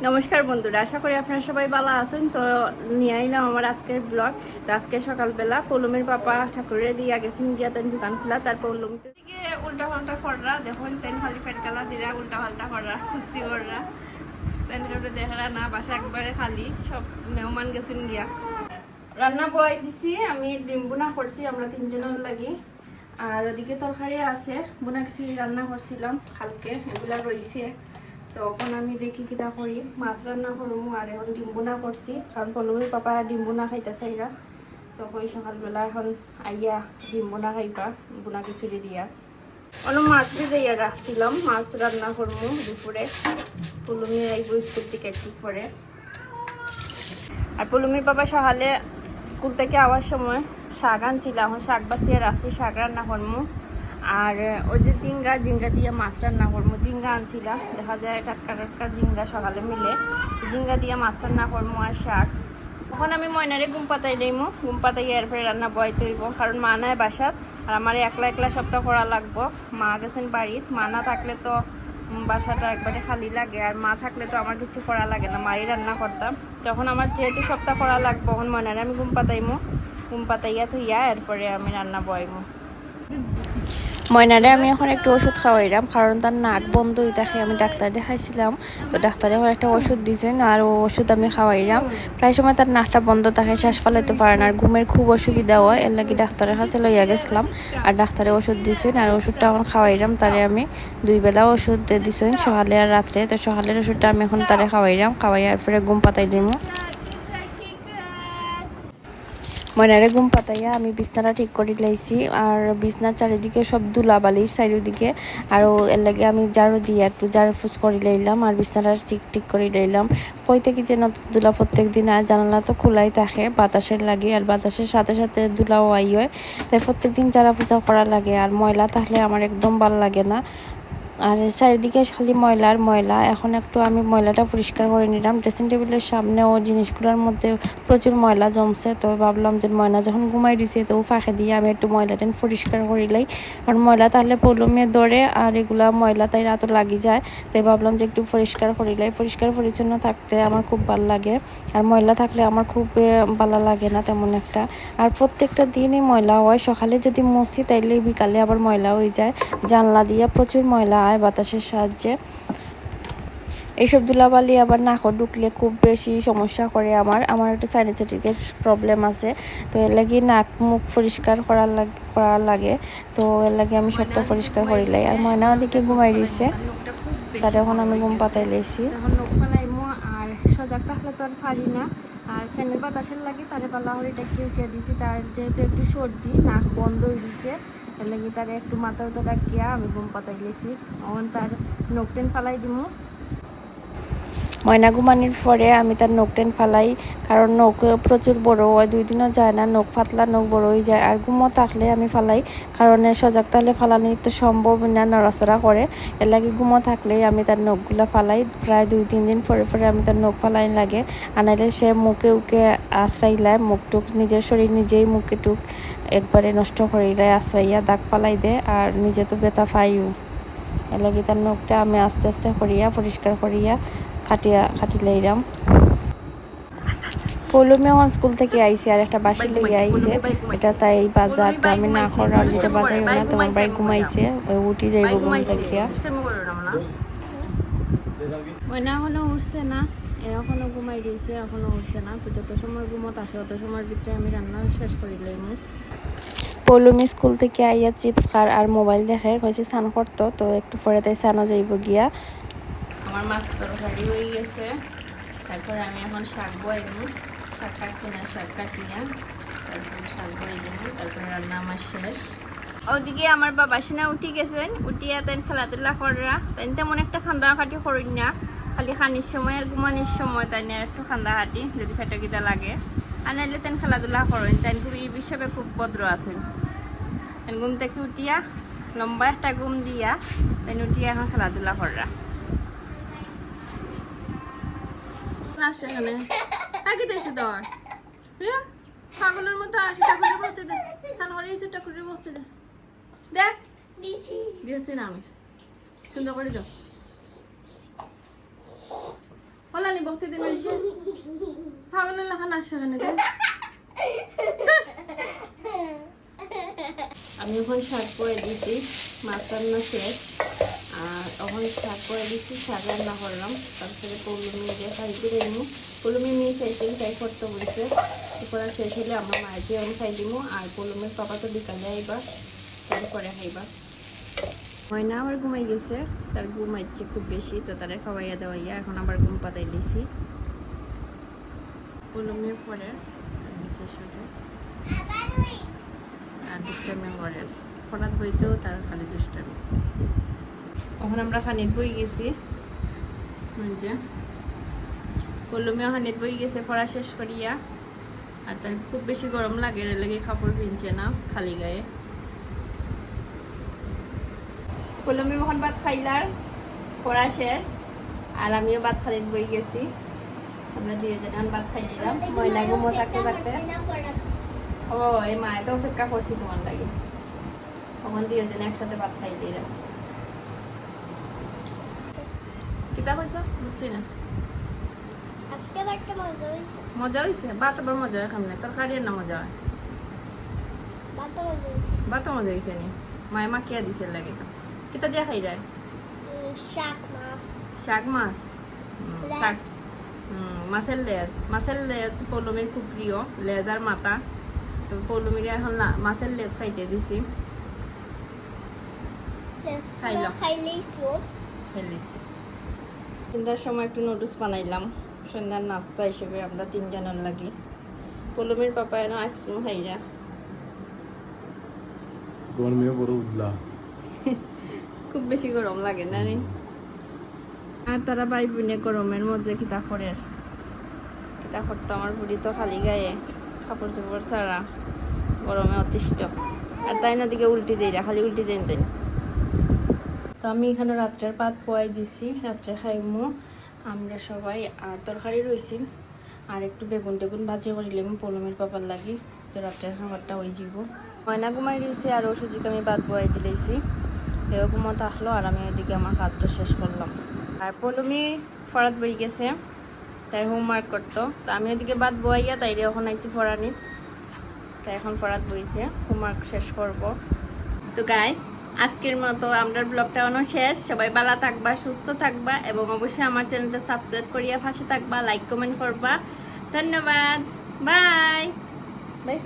নমস্কার বন্ধুরা, আশা করি আপনারা সবাই ভালো আছেন। তো নিয়ে আইলাম আমার আজকের ব্লগ। তো আজকে সকালবেলা পলমের পাপা ঠাকুরের দিয়ে গেছেন গিয়া তেন দোকান খোলা, তারপর পলমিতে উল্টা পাল্টা কররা দেখুন, তেন খালি পেট গালা দিরা উল্টা পাল্টা কররা কুস্তি কররা তেন দেখরা না, বাসা একবারে খালি, সব মেহমান গেছেন গিয়া। রান্না বয়াই দিছি, আমি ডিম বোনা করছি আমরা তিনজনের লাগি। আর ওদিকে তরকারি আছে, বোনা খিচুড়ি রান্না করছিলাম কালকে, এগুলা রয়েছে। তো এখন আমি দেখি কিটা করি, মাছ রান্না করবো আর এখন ডিম বোনা করছি, কারণ পলমের পাপা ডিম বোনা খাইতেছে এরা। তো ওই সকালবেলা এখন আইয়া ডিম বোনা খাইবা বোনা খিচুড়ি দিয়া। অনেক মাছ দিয়ে রাখছিলাম, মাছ রান্না করবো দুপুরে। পলমের আইব স্কুল থেকে একটু পরে। আর পলমের পাপা সকালে স্কুল থেকে আওয়ার সময় শাক আনছিলাম, এখন শাক বাঁচিয়ে রাখছি, শাক রান্না করবো। আর ওই যে জিঙ্গা দিয়ে মাছ রান্না করবো। জিঙ্গা আনছিলাম, দেখা যায় টাটকা টাটকা জিঙ্গা সকালে মিলে, জিঙ্গা দিয়ে মাছ রান্না করবো আর শাক। এখন আমি ময়নারে ঘুম পাতাই দিইমু, ঘুম পাতাইয়া এরপরে রান্না বয়াইতে হইব, কারণ মা নাই বাসাত। আর আমার একলা একলা সপ্তাহ করা লাগবো। মা গেছেন বাড়িত, মা না থাকলে তো বাসাটা একবারে খালি লাগে, আর মা থাকলে তো আমার কিছু করা লাগে না, মাই রান্না করতাম। তখন আমার যেহেতু সপ্তাহ করা লাগবো, এখন ময়নারে আমি ঘুম পাতাইমু, ঘুম পাতাইয়া থইয়া এরপরে আমি রান্না বয়াইমু। ময়নারে আমি এখন একটু ওষুধ খাওয়াইলাম, কারণ তার নাক বন্ধ হয়ে থাকে। আমি ডাক্তার দেখাইছিলাম, তো ডাক্তারে আমার একটা ওষুধ দিয়েছেন, আর ও ওষুধ আমি খাওয়াইলাম। প্রায় সময় তার নাকটা বন্ধ থাকে, শ্বাস ফেলাতে পারে না, আর ঘুমের খুব অসুবিধা হয়, এর লাগে ডাক্তারের কাছে লইয়া গেছিলাম। আর ডাক্তারে ওষুধ দিয়েছেন, আর ওষুধটা এখন খাওয়াইলাম তারে। আমি 2 বেলা ওষুধ দিয়েছেন, সকালে আর রাত্রে। তো সকালের ওষুধটা আমি এখন তারে খাওয়াইলাম, খাওয়াইয়ার পরে ঘুম পাতাই দিব। ময়নারে ঘুম পাতাইয়া আমি বিছনাটা ঠিক করে লাইছি, আর বিছনার চারিদিকে সব ধুলাবালি চারিদিকে। আর এর লাগে আমি ঝাড়ু দিয়ে একটু ঝাড়ু ফুস করে লইলাম, আর বিছনাটা ঠিক করে লইলাম। কই থেকে যে নতুন ধুলা প্রত্যেক দিন, আর জানালা তো খোলাই থাকে বাতাসের লাগে, আর বাতাসের সাথে সাথে ধুলাও আই হয়। তাই প্রত্যেক দিন ঝাড়া ফুসা করা লাগে, আর ময়লা থাকলে আমার একদম ভালো লাগে না। আর চারিদিকে খালি ময়লার ময়লা। এখন একটু আমি ময়লাটা পরিষ্কার করে নিলাম। ড্রেসিং টেবিলের সামনে ও জিনিসগুলোর মধ্যে প্রচুর ময়লা জমছে, তো ভাবলাম যে ময়লা যখন ঘুমাই দিছে তো ফাঁকে দিয়ে আমি একটু ময়লাটা পরিষ্কার করিলাই। কারণ ময়লা তাহলে পলমে ধরে, আর এগুলা ময়লা তাই রাতও লাগি যায়। তাই ভাবলাম যে একটু পরিষ্কার করিলাই। পরিষ্কার পরিচ্ছন্ন থাকতে আমার খুব ভালো লাগে, আর ময়লা থাকলে আমার খুব ভালো লাগে না তেমন একটা। আর প্রত্যেকটা দিনই ময়লা হয়, সকালে যদি মুছি তাইলে বিকালে আবার ময়লা হয়ে যায়। জানলা দিয়ে প্রচুর ময়লা হয় বাতাসের সাহায্যে। এইসব ধুলাবালি আবার নাকও ঢুকলে খুব বেশি সমস্যা করে। আমার একটা সাইনাসাইটিসের প্রবলেম আছে, তো এর লাগে নাক মুখ পরিষ্কার করা লাগে। তো এর লাগে আমি সপ্তাহ পরিষ্কার করিলাই। আর ময়না ওদিকে ঘুমাই দিছে, তার এখন আমি ঘুম পাতাই লাইছি। এখন নখ ফালাইমো, আর সজাগ থাকলে তো আর পারি না। আর ফ্যানের বাতাসের লাগে তারে পালা হরিটা কেউ দিছি, তার যেহেতু একটু সর্দি, নাক বন্ধ হয়ে দিছে, এর লাগে তারে একটু মাথা উঠে ডাকিয়া আমি ঘুম পাতাই লেছি। এখন তার নখ টেন ফালাই দিমু। ময়না ঘুমানির পরে আমি তার নখ টেন ফালাই, কারণ নখ প্রচুর বড় হয়, 2 দিনও যায় না, নখ ফাতলা নখ বড় হয়ে যায়। আর ঘুমো থাকলে আমি ফালাই, কারণ সজাগ থাকলে ফালানি তো সম্ভব না, নড়াচড়া করে। এর লাগে ঘুমো থাকলেই আমি তার নখগুলো ফালাই। প্রায় 2-3 দিন পরে পরে আমি তার নখ ফালাই লাগে। আনাইলে সে মুখে উকে আশ্রাইলায়, মুখ টুক নিজের শরীর নিজেই মুখে টুক একবারে নষ্ট করিলায়, আশ্রাইয়া দাগ ফালাই দে, আর নিজে তো ব্যথা পাইও। এর লাগে তার নখটা আমি আস্তে আস্তে করিয়া পরিষ্কার করিয়া কাটিলাইলাম। পলমে এখন স্কুল থেকে আইসি, আর একটা বাসি লইয়া আইসে, এটা তাই বাজার। তো আমি না করার যেটা বাজাইও না, তোমার ভাই ঘুমাইছে, ওই উঠি যাইব ঘুম থেকে। ময়না এখনো উঠছে না, এখনো ঘুমাই দিয়েছে, এখনো উঠছে না। তো যত সময় ঘুমত আসে অত সময়ের ভিতরে আমি রান্না শেষ করিলাম। পলমি স্কুল থেকে আইয়া চিপস খার আর মোবাইল দেখে, কইছে স্নান করতো, তো একটু পরে তাই স্নানও যাইব গিয়া। আমার মাছ তরকারি হয়ে গেছে, তারপরে আমি এখন শাক বয়াইমু। শাক কাটছি না, শাক কাটিয়া তারপরে শাক বয়াই দেবো, তারপরে রান্না আমার শেষ। ওদিকে আমার বাবা সিনা উঠি গেছেন, উঠিয়া তাই খেলাধুলা করা, তাই তেমন একটা খান্দা খাটি করি না, খালি খানির সময় আর ঘুমানির সময় তাই একটু খান্দা খাটি যদি ফেটে গিটা লাগে। আর নাইলে তেন খেলাধুলা করেন, তাই খুব এই হিসাবে খুব ভদ্র আছেন। ঘুম থেকে উঠিয়া লম্বা একটা ঘুম দিয়া তাই উঠিয়া এখন খেলাধুলা করা। আসে এখানে আগে দিয়েছে তোর পাগলের মতো আসে, ঠাকুরের বলতে দে, সাল করে এসে ঠাকুরের বলতে দে, দেখ দিয়েছি না আমি সুন্দর করে দাও। ওলানি বক্তি দিন হয়েছে পাগলের লেখা নাচছে কেন আমি এখন শাক করে দিছি মাছ রান্না শেষ আর এখন শাক করে দিচ্ছি শাক রান্না করলাম তারপরে পৌলমি দিয়ে খাই দিয়ে দিমু পৌলমি মেয়ে চাইছিল তাই করতে বলছে করা শেষ হলে আমার মায়ের যে আমি খাই দিমু আর পৌলমির পাপা তো বিকালে আইবা তারপরে খাইবা ময়না আবার ঘুমাই গেছে তার ঘুমাইছে খুব বেশি তো তারা খাওয়াইয়া দেওয়াইয়া এখন আবার ঘুম পাতাই দিছি পৌলমির পরে মিসের সাথে আর দুষ্টামি করে ফরাত বইতেও তার খালি দুষ্টামি এখন আমরা খানিত বই গেছি যে পৌলমি খানিত বই গেছে পড়া শেষ করিয়া আর তার খুব বেশি গরম লাগে এর লেগে কাপড় পিনছে না খালি গায়ে পৌলমি এখন ভাত খাইলার পড়া শেষ আর আমিও ভাত খানিত বই গেছি আমরা দিয়ে যেন ভাত খাই নিলাম ময়না ঘুমো থাকতে থাকতে ও এই মায়ে তো অপেক্ষা করছি তোমার লাগে তখন দিয়ে যেন একসাথে ভাত খাই দিলাম কিতা কইছ বুঝছি না আজকে একটা মজা হইছে মজা হইছে ভাত আবার মজা হয় কেমনে তরকারি না মজা হয় বাতা মজা হইছে ভাত মজা হইছে নি মায়ে মাখিয়া দিছে লাগে তো কিতা দিয়া খাই যায় শাক মাছ শাক মাছ শাক লেজ। মাছের লেজ পৌলমির খুব প্রিয় লেজ আর মাথা তো পৌলমিকে এখন না মাছের লেজ খাইতে দিছি খাইলাম। খাইলেই স্লো খেলেছি সন্ধ্যার সময় একটু নুডলস বানাইলাম সন্ধ্যার নাস্তা হিসেবে আমরা তিনজনের লাগি পৌলমির পাপা এনে আইসক্রিম খাইরা তোমার মেয়ে বড় উঠলা খুব বেশি গরম লাগে না রে আর তারা ভাই বোনে গরমের মধ্যে কিতা করে কিতা করতো আমার বুড়ি তো খালি গায়ে কাপড় চোপড় ছাড়া গরমে অতিষ্ঠ আর তাই না দিকে উল্টি যাই খালি উল্টি যাই তাই তো আমি এখানে রাত্রের ভাত পোয়াই দিছি রাত্রে খাইমু আমরা সবাই আর তরকারি রয়েছি আর একটু বেগুন টেগুন ভাজি করিলাম পৌলমির পাপার লাগি তো রাত্রের খাবারটা ওই যাব ময়না ঘুমাই রয়েছে আর ওষুধকে আমি ভাত পোয়াই দিলেছি এও ঘুমত আসলো আর আমি ওইদিকে আমার কাজটা শেষ করলাম আর পৌলমি ফরাত বই গেছে তাই হোমওয়ার্ক করতো তো আমি ওইদিকে ভাত বয়াইয়া তাইরে এখন আইসি ফরানিত তাই এখন ফরাত বইছে হোমওয়ার্ক শেষ করব তো গাইস আজকের মতো আমরা ব্লগটা অনেক শেষ সবাই ভালো থাকবা সুস্থ থাকবা এবং অবশ্যই আমার চ্যানেলটা সাবস্ক্রাইব করিয়া পাশে থাকবা লাইক কমেন্ট করবা ধন্যবাদ বাই বাই